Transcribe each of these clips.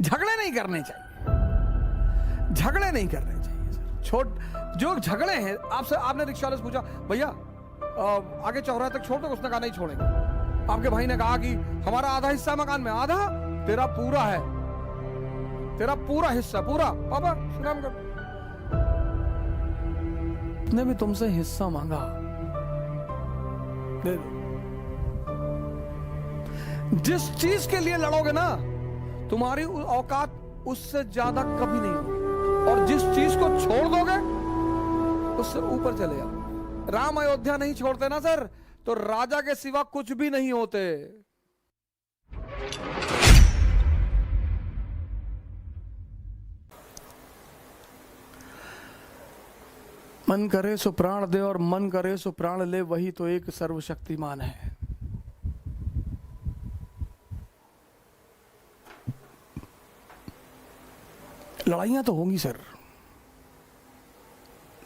झगड़े नहीं करने चाहिए, झगड़े नहीं करने चाहिए सर। जो झगड़े हैं, आपने रिक्शा वाले से पूछा भैया आगे चौराहे तक छोड़ दो, उसने कहा नहीं छोड़ेंगे। आपके भाई ने कहा कि हमारा आधा हिस्सा मकान में, आधा तेरा पूरा है, तेरा पूरा हिस्सा पूरा। पापा सुनाम कर, उसने भी तुमसे हिस्सा मांगा, दे दो। जिस चीज के लिए लड़ोगे ना, तुम्हारी औकात उससे ज्यादा कभी नहीं होगी, और जिस चीज को छोड़ दोगे उससे ऊपर चले जाओ। राम अयोध्या नहीं छोड़ते ना सर, तो राजा के सिवा कुछ भी नहीं होते। मन करे सो प्राण दे और मन करे सो प्राण ले, वही तो एक सर्वशक्तिमान है। लड़ाइयां तो होंगी सर,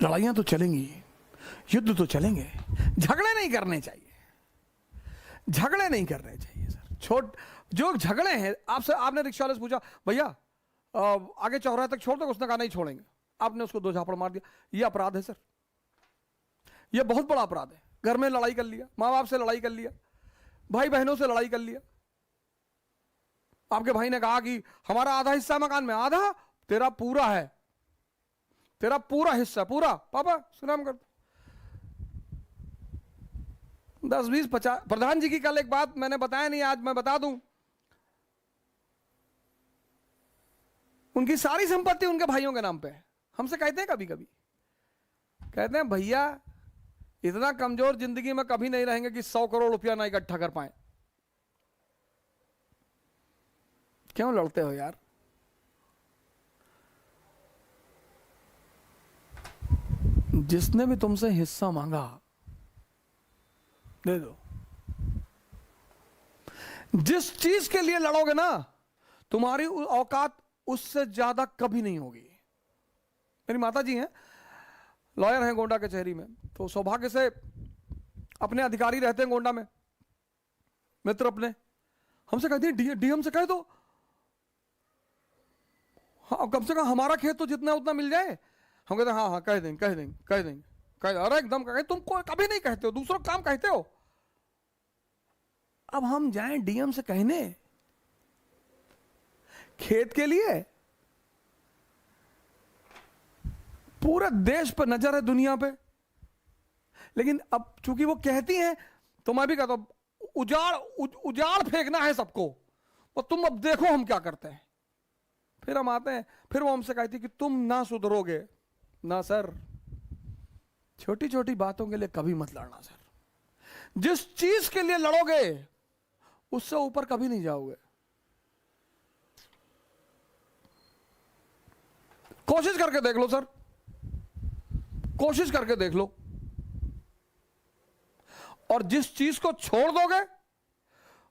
लड़ाइयां तो चलेंगी, युद्ध तो चलेंगे, झगड़े नहीं करने चाहिए, झगड़े नहीं करने चाहिए सर। जो झगड़े हैं, आपने रिक्शा वाले से पूछा भैया आगे चौराहे तक छोड़ दो, उसने कहा नहीं छोड़ेंगे। आपने उसको दो झापड़ मार दिया, यह अपराध है सर, यह बहुत बड़ा अपराध है। घर में लड़ाई कर लिया, माँ बाप से लड़ाई कर लिया, भाई बहनों से लड़ाई कर लिया। आपके भाई ने कहा कि हमारा आधा हिस्सा मकान में, आधा तेरा पूरा है, तेरा पूरा हिस्सा पूरा। पापा सुनाम कर, 10 20 50। प्रधान जी की कल एक बात मैंने बताया नहीं, आज मैं बता दूं। उनकी सारी संपत्ति उनके भाइयों के नाम पे है। हमसे कहते हैं, कभी कभी कहते हैं भैया इतना कमजोर जिंदगी में कभी नहीं रहेंगे कि 100 करोड़ रुपया ना इकट्ठा कर पाए। क्यों लड़ते हो यार? जिसने भी तुमसे हिस्सा मांगा, दे दो। जिस चीज के लिए लड़ोगे ना, तुम्हारी औकात उससे ज्यादा कभी नहीं होगी। मेरी माता जी हैं, लॉयर हैं गोंडा कचहरी में, तो सौभाग्य से अपने अधिकारी रहते हैं गोंडा में, मित्र अपने। हमसे कहती हैं डीएम से कह दो, हाँ कम से कम हमारा खेत तो जितना उतना मिल जाए। हम कहते हैं हाँ हाँ कह देंगे कह देंगे कह देंगे कह, अरे एकदम कह, तुम कभी नहीं कहते हो, दूसरों काम कहते हो। अब हम जाएं डीएम से कहने खेत के लिए? पूरे देश पर नजर है, दुनिया पे। लेकिन अब चूंकि वो कहती हैं, तो मैं भी कहता हूं उजाड़ फेंकना है सबको, और तुम अब देखो हम क्या करते हैं। फिर हम आते हैं, फिर वो हमसे कहती कि तुम ना सुधरोगे ना सर। छोटी छोटी बातों के लिए कभी मत लड़ना सर। जिस चीज के लिए लड़ोगे उससे ऊपर कभी नहीं जाओगे। कोशिश करके देख लो सर, कोशिश करके देख लो। और जिस चीज को छोड़ दोगे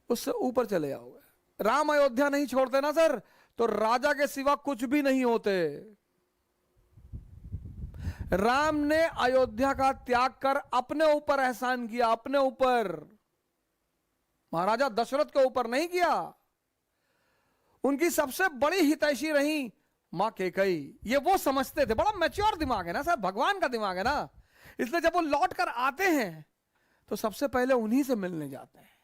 उससे ऊपर चले जाओगे। राम अयोध्या नहीं छोड़ते ना सर, तो राजा के सिवा कुछ भी नहीं होते। राम ने अयोध्या का त्याग कर अपने ऊपर एहसान किया, अपने ऊपर, महाराजा दशरथ के ऊपर नहीं किया। उनकी सबसे बड़ी हितैषी रही मां कैकेयी। ये वो समझते थे, बड़ा मैच्योर दिमाग है ना सर, भगवान का दिमाग है ना। इसलिए जब वो लौट कर आते हैं तो सबसे पहले उन्हीं से मिलने जाते हैं।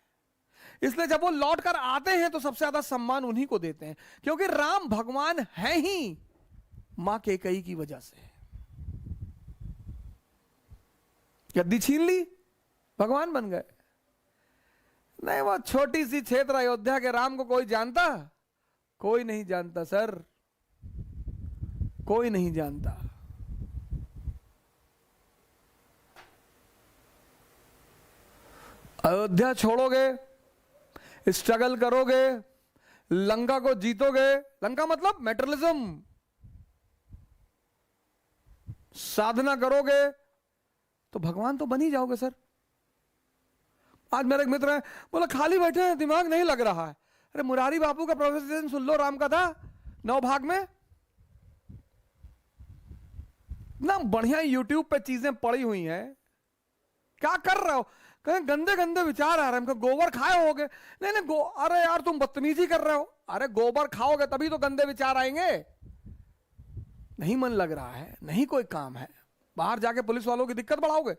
इसलिए जब वो लौट कर आते हैं तो सबसे ज्यादा सम्मान उन्हीं को देते हैं, क्योंकि राम भगवान है ही मां कैकेयी की वजह से। गद्दी छीन ली, भगवान बन गए। नहीं, वो छोटी सी क्षेत्र अयोध्या के राम को कोई जानता? कोई नहीं जानता सर, कोई नहीं जानता। अयोध्या छोड़ोगे, स्ट्रगल करोगे, लंका को जीतोगे। लंका मतलब मेटेरियलिज्म, साधना करोगे तो भगवान तो बन ही जाओगे सर। आज मेरे एक मित्र है, बोला खाली बैठे हैं, दिमाग नहीं लग रहा है। अरे मुरारी बापू का प्रोफेसर सुन लो, राम का था 9 भाग में। ना बढ़िया यूट्यूब पे चीजें पड़ी हुई हैं, क्या कर रहे हो? कहें गंदे गंदे विचार आ रहे हैं, गोबर खाए होगे। नहीं नहीं, अरे यार तुम बदतमीजी कर रहे हो। अरे गोबर खाओगे तभी तो गंदे विचार आएंगे। नहीं मन लग रहा है, नहीं कोई काम है, बाहर जाके पुलिस वालों की दिक्कत बढ़ाओगे।